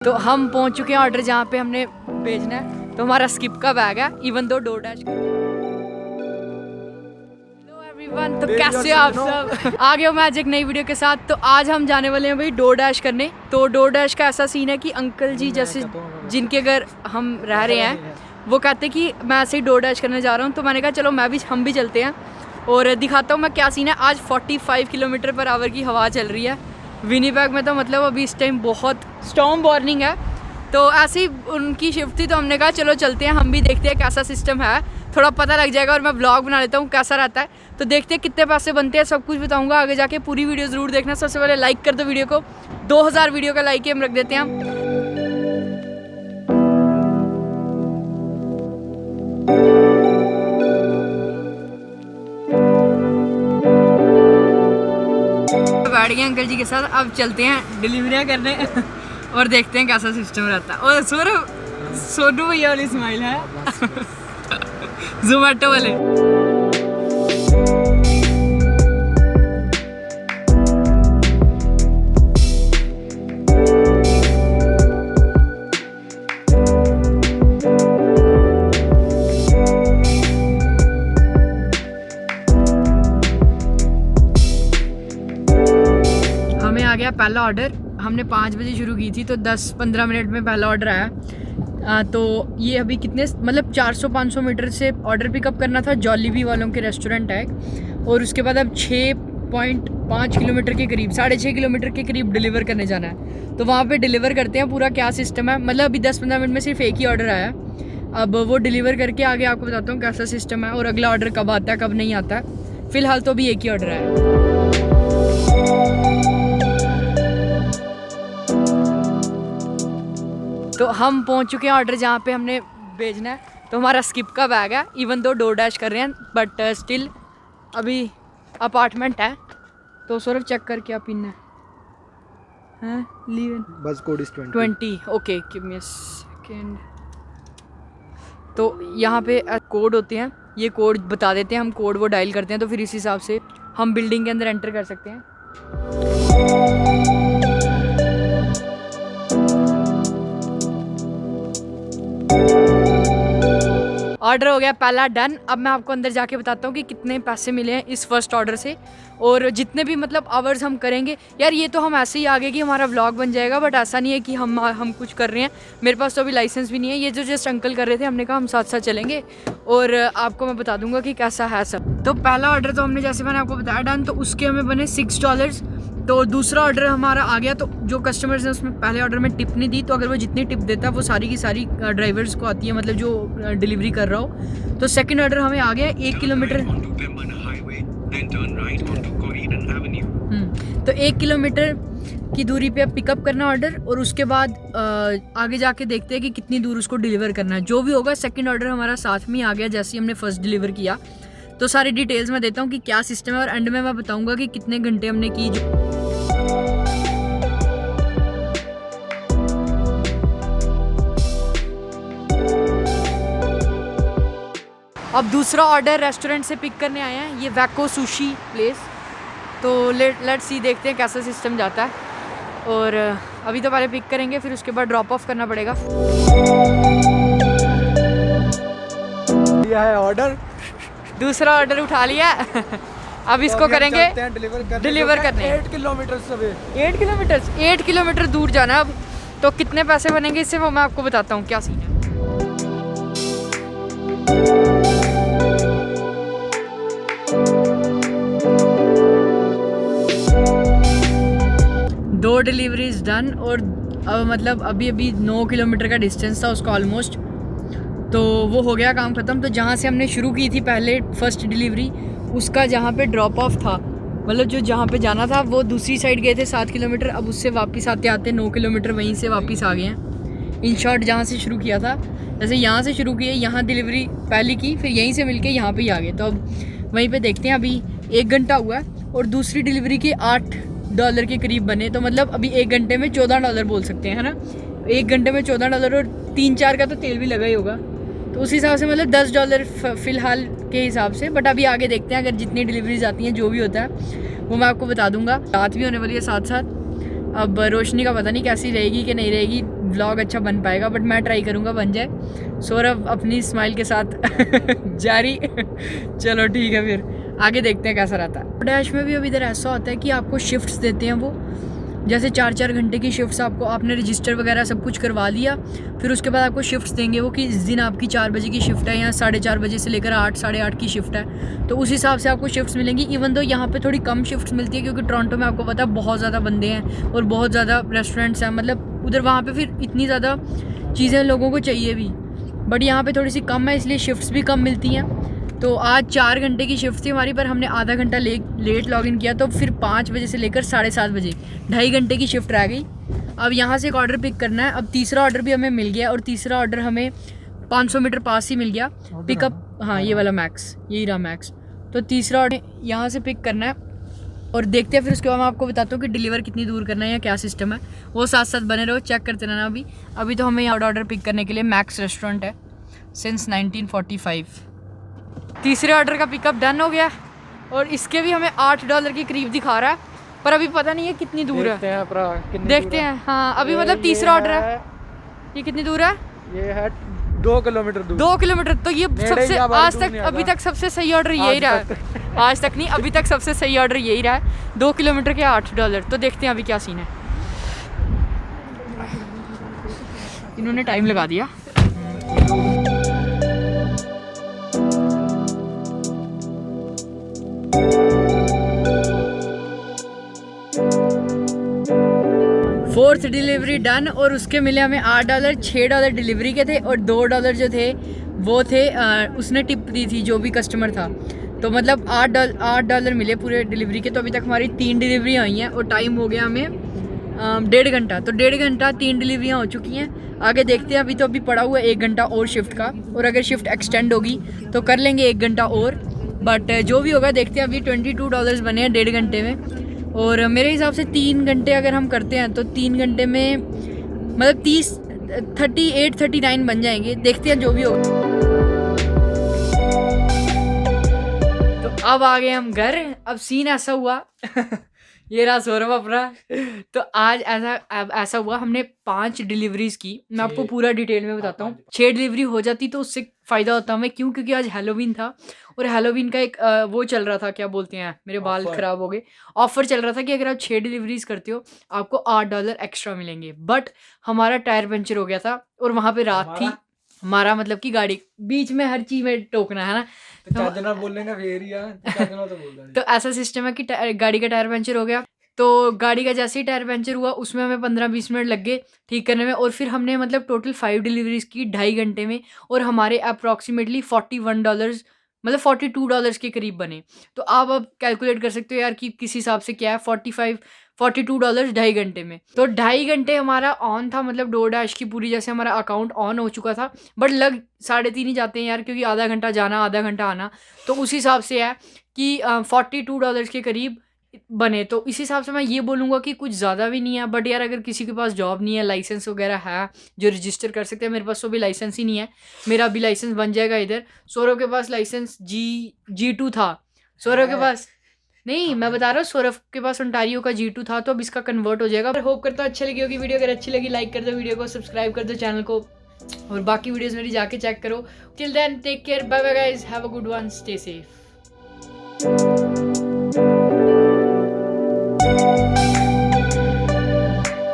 तो हम पहुंच चुके हैं ऑर्डर जहाँ पे हमने भेजना है। तो हमारा स्किप का बैग है इवन दो डोरडैश का। हेलो एवरीवन, तो कैसे आप सब? आ गए हो मैं आज एक नई वीडियो के साथ। तो आज हम जाने वाले हैं भाई डोरडैश करने। तो डोरडैश का ऐसा सीन है कि अंकल जी जैसे जिनके घर हम रह रहे हैं वो कहते कि मैं ऐसे ही डोरडैश करने जा रहा हूँ। तो मैंने कहा चलो हम भी चलते हैं और दिखाता हूँ मैं क्या सीन है। आज 45 किलोमीटर पर आवर की हवा चल रही है विनिपेग में। तो मतलब अभी इस टाइम बहुत स्टॉर्म वार्निंग है। तो ऐसे ही उनकी शिफ्ट थी तो हमने कहा चलो चलते हैं, हम भी देखते हैं कैसा सिस्टम है, थोड़ा पता लग जाएगा और मैं ब्लॉग बना लेता हूँ कैसा रहता है। तो देखते हैं कितने पैसे बनते हैं, सब कुछ बताऊँगा आगे जाके। पूरी वीडियो ज़रूर देखना। सबसे पहले लाइक कर दो वीडियो को, 2000 वीडियो का लाइक हम रख देते हैं हम। बैठ गए अंकल जी के साथ, अब चलते हैं डिलीवरियाँ करने और देखते हैं कैसा सिस्टम रहता है। और सोनू भैया वाली स्माइल है जोमेटो वाले। हमें आ गया पहला ऑर्डर। हमने 5 बजे शुरू की थी तो 10-15 मिनट में पहला ऑर्डर आया। तो ये अभी कितने मतलब 400-500 मीटर से ऑर्डर पिकअप करना था। जॉलीबी वालों के रेस्टोरेंट है और उसके बाद अब 6.5 किलोमीटर के करीब 6.5 किलोमीटर के करीब डिलीवर करने जाना है। तो वहाँ पे डिलीवर करते हैं पूरा क्या सिस्टम है। मतलब अभी 10-15 मिनट में सिर्फ एक ही ऑर्डर आया। अब वो डिलीवर करके आगे आपको बताता हूँ कैसा सिस्टम है और अगला ऑर्डर कब आता है कब नहीं आता है। फ़िलहाल तो अभी एक ही ऑर्डर आया। तो हम पहुंच चुके हैं ऑर्डर जहाँ पे हमने भेजना है। तो हमारा स्किप का बैग है इवन दो डोरडैश कर रहे हैं बट स्टिल अभी अपार्टमेंट है। तो सौरभ चेक कर क्या पिन है लीव बस code is 20। Okay give me a second. तो यहाँ पे कोड होते हैं, ये कोड बता देते हैं, हम कोड वो डायल करते हैं तो फिर इस हिसाब से हम बिल्डिंग के अंदर एंटर कर सकते हैं। ऑर्डर हो गया पहला डन। अब मैं आपको अंदर जाके बताता हूँ कि कितने पैसे मिले हैं इस फर्स्ट ऑर्डर से और जितने भी मतलब आवर्स हम करेंगे। यार ये तो हम ऐसे ही आगे कि हमारा व्लॉग बन जाएगा बट ऐसा नहीं है कि हम कुछ कर रहे हैं। मेरे पास तो अभी लाइसेंस भी नहीं है। ये जो जस्ट अंकल कर रहे थे हमने कहा हम साथ साथ चलेंगे और आपको मैं बता दूंगा कि कैसा है सब। तो पहला ऑर्डर तो हमने जैसे मैंने आपको बताया डन, तो उसके हमें बने $6। तो दूसरा ऑर्डर हमारा आ गया। तो जो कस्टमर्स ने उसमें पहले ऑर्डर में टिप नहीं दी तो अगर वो जितनी टिप देता है वो सारी की सारी ड्राइवर्स को आती है, मतलब जो डिलीवरी कर रहा हो। तो सेकंड ऑर्डर हमें आ गया 1 किलोमीटर। तो 1 किलोमीटर की दूरी पे पिकअप करना ऑर्डर और उसके बाद आगे जाके देखते हैं कि कितनी दूर उसको डिलीवर करना है। जो भी होगा सेकंड ऑर्डर हमारा साथ में आ गया जैसे ही हमने फर्स्ट डिलीवर किया। तो सारी डिटेल्स मैं देता हूँ कि क्या सिस्टम है और एंड में मैं बताऊँगा कि कितने घंटे हमने की। अब दूसरा ऑर्डर रेस्टोरेंट से पिक करने आए हैं, ये वैको सुशी प्लेस। तो लेट्स सी देखते हैं कैसा सिस्टम जाता है। और अभी तो पहले पिक करेंगे फिर उसके बाद ड्रॉप ऑफ करना पड़ेगा। दिया है ऑर्डर, दूसरा ऑर्डर उठा लिया अब इसको करेंगे डिलीवर करने। 8 किलोमीटर से 8 किलोमीटर दूर जाना है अब। तो कितने पैसे बनेंगे इससे वो मैं आपको बताता हूँ क्या सीन है। दो डिलीवरीज डन और अब मतलब अभी 9 किलोमीटर का डिस्टेंस था उसका ऑलमोस्ट। तो वो हो गया काम ख़त्म। तो जहाँ से हमने शुरू की थी पहले फर्स्ट डिलीवरी उसका जहाँ पे ड्रॉप ऑफ था, मतलब जो जहाँ पे जाना था वो दूसरी साइड गए थे 7 किलोमीटर। अब उससे वापस आते आते 9 किलोमीटर वहीं से वापस आ गए हैं। इन शॉर्ट जहाँ से शुरू किया था जैसे यहाँ से शुरू किए, यहाँ डिलीवरी पहली की फिर यहीं से मिलके यहाँ पे ही आ गए। तो अब वहीं पे देखते हैं। अभी 1 घंटा हुआ है और दूसरी डिलीवरी के $8 के करीब बने। तो मतलब अभी 1 घंटे में $14 बोल सकते हैं, है ना। 1 घंटे में $14 और 3-4 का तो तेल भी लगा ही होगा। तो उस हिसाब से मतलब $10 फ़िलहाल के हिसाब से। बट अभी आगे देखते हैं, अगर जितनी डिलीवरीज आती हैं जो भी होता है वो मैं आपको बता दूंगा। रात भी होने वाली है साथ साथ। अब रोशनी का पता नहीं कैसी रहेगी कि नहीं रहेगी, व्लॉग अच्छा बन पाएगा, बट मैं ट्राई करूँगा बन जाए। सौरभ अपनी स्माइल के साथ जारी। चलो ठीक है, फिर आगे देखते हैं कैसा रहता है। डैश में भी अभी इधर ऐसा होता है कि आपको शिफ्ट्स देते हैं वो, जैसे 4-4 घंटे की शिफ्ट्स आपको, आपने रजिस्टर वगैरह सब कुछ करवा लिया, फिर उसके बाद आपको शिफ्ट्स देंगे वो कि इस दिन आपकी 4 बजे की शिफ्ट है या 4:30 बजे से लेकर 8 साढ़े 8 की शिफ्ट है, तो उस हिसाब से आपको शिफ्ट्स मिलेंगी। इवन तो यहाँ पे थोड़ी कम शिफ्ट्स मिलती है क्योंकि टोरंटो में आपको पता है बहुत ज़्यादा बंदे हैं और बहुत ज़्यादा रेस्टोरेंट्स हैं, मतलब उधर वहाँ पर फिर इतनी ज़्यादा चीज़ें लोगों को चाहिए भी, बट यहाँ पर थोड़ी सी कम है, इसलिए शिफ्ट्स भी कम मिलती हैं। तो आज 4 घंटे की शिफ्ट थी हमारी, पर हमने आधा घंटा लेट लॉगिन किया, तो फिर 5 बजे से लेकर 7:30 बजे 2.5 घंटे की शिफ्ट रह गई। अब यहाँ से एक ऑर्डर पिक करना है। अब तीसरा ऑर्डर भी हमें मिल गया और तीसरा ऑर्डर हमें 500 मीटर पास ही मिल गया पिकअप। हाँ, ये वाला मैक्स, यही रहा मैक्स। तो तीसरा ऑर्डर यहाँ से पिक करना है और देखते हैं फिर उसके बाद मैं आपको बताता हूँ कि डिलीवर कितनी दूर करना है या क्या सिस्टम है। वो साथ साथ बने रहो, चेक करते रहना। अभी तो हमें यहाँ ऑर्डर पिक करने के लिए मैक्स रेस्टोरेंट है सिंस 1945। तीसरे ऑर्डर का पिकअप डन हो गया और इसके भी हमें $8 के करीब दिखा रहा है, पर अभी पता नहीं है कितनी दूर है। देखते हैं। हाँ, अभी मतलब तीसरा ऑर्डर है। ये कितनी दूर है? ये है 2 किलोमीटर दूर। 2 किलोमीटर। तो ये सबसे आज तक अभी तक सबसे सही ऑर्डर यही रहा है। आज तक नहीं, अभी तक सबसे सही ऑर्डर यही रहा है। 2 किलोमीटर के $8। तो देखते हैं अभी क्या सीन है। इन्होंने टाइम लगा दिया। फोर्थ डिलीवरी डन और उसके मिले हमें $8। $6 डिलीवरी के थे और $2 जो थे वो थे उसने टिप दी थी जो भी कस्टमर था, तो मतलब $8 मिले पूरे डिलीवरी के। तो अभी तक हमारी 3 डिलीवरी हुई हैं और टाइम हो गया हमें 1.5 घंटा। तो 1.5 घंटा 3 डिलीवरियाँ हो चुकी हैं। आगे देखते हैं। अभी पड़ा हुआ है 1 घंटा और शिफ्ट का, और अगर शिफ्ट एक्सटेंड होगी तो कर लेंगे 1 घंटा और, बट जो भी होगा देखते हैं। अभी $22 बने हैं 1.5 घंटे में, और मेरे हिसाब से 3 घंटे अगर हम करते हैं तो 3 घंटे में मतलब 38-39 बन जाएंगे। देखते हैं जो भी होगा। तो अब आ गए हम घर। अब सीन ऐसा हुआ ये रहा सौरभ अपना। तो आज ऐसा हुआ, हमने 5 डिलीवरीज की। मैं आपको पूरा डिटेल में बताता हूँ। 6 डिलीवरी हो जाती तो उससे फ़ायदा होता हमें, क्यों? क्योंकि आज हैलोवीन था और हैलोवीन का एक वो चल रहा था, क्या बोलते हैं, मेरे बाल ख़राब हो गए, ऑफ़र चल रहा था कि अगर आप 6 डिलीवरीज करते हो आपको $8 एक्स्ट्रा मिलेंगे। बट हमारा टायर पंचर हो गया था और वहाँ पर रात थी। हमारा मतलब कि गाड़ी बीच में हर चीज़ में टोकना है ना, तो बोलेंगे तो ऐसा सिस्टम है कि गाड़ी का टायर पंचर हो गया। तो गाड़ी का जैसे ही टायर पंचर हुआ उसमें हमें 15-20 मिनट लग गए ठीक करने में, और फिर हमने मतलब टोटल 5 डिलीवरीज की 2.5 घंटे में, और हमारे अप्रॉक्सीमेटली $41 मतलब $42 के करीब बने। तो आप कैलकुलेट कर सकते हो यार कि किस हिसाब से क्या है। $42 2.5 घंटे में। तो 2.5 घंटे हमारा ऑन था, मतलब DoorDash की पूरी जैसे हमारा अकाउंट ऑन हो चुका था, बट लग 3.5 ही जाते हैं यार, क्योंकि आधा घंटा जाना आधा घंटा आना। तो उस हिसाब से है कि $42 के करीब बने। तो इस हिसाब से मैं ये बोलूँगा कि कुछ ज़्यादा भी नहीं है। बट यार अगर किसी के पास जॉब नहीं है, लाइसेंस वगैरह है जो रजिस्टर कर सकते हैं, मेरे पास तो भी लाइसेंस ही नहीं है। मेरा अभी लाइसेंस बन जाएगा इधर। सौरभ के पास लाइसेंस G2 था। सौरभ के पास नहीं, मैं बता रहा हूँ सौरभ के पास ओंटारियो का G2 था, तो अब इसका कन्वर्ट हो जाएगा। होप करता हूँ अच्छी लगी होगी वीडियो। अगर अच्छी लगी लाइक कर दो वीडियो को, सब्सक्राइब कर दो चैनल को, और बाकी वीडियोस मेरी जाके चेक करो। Till then take care, bye bye guys, have a good one, stay safe.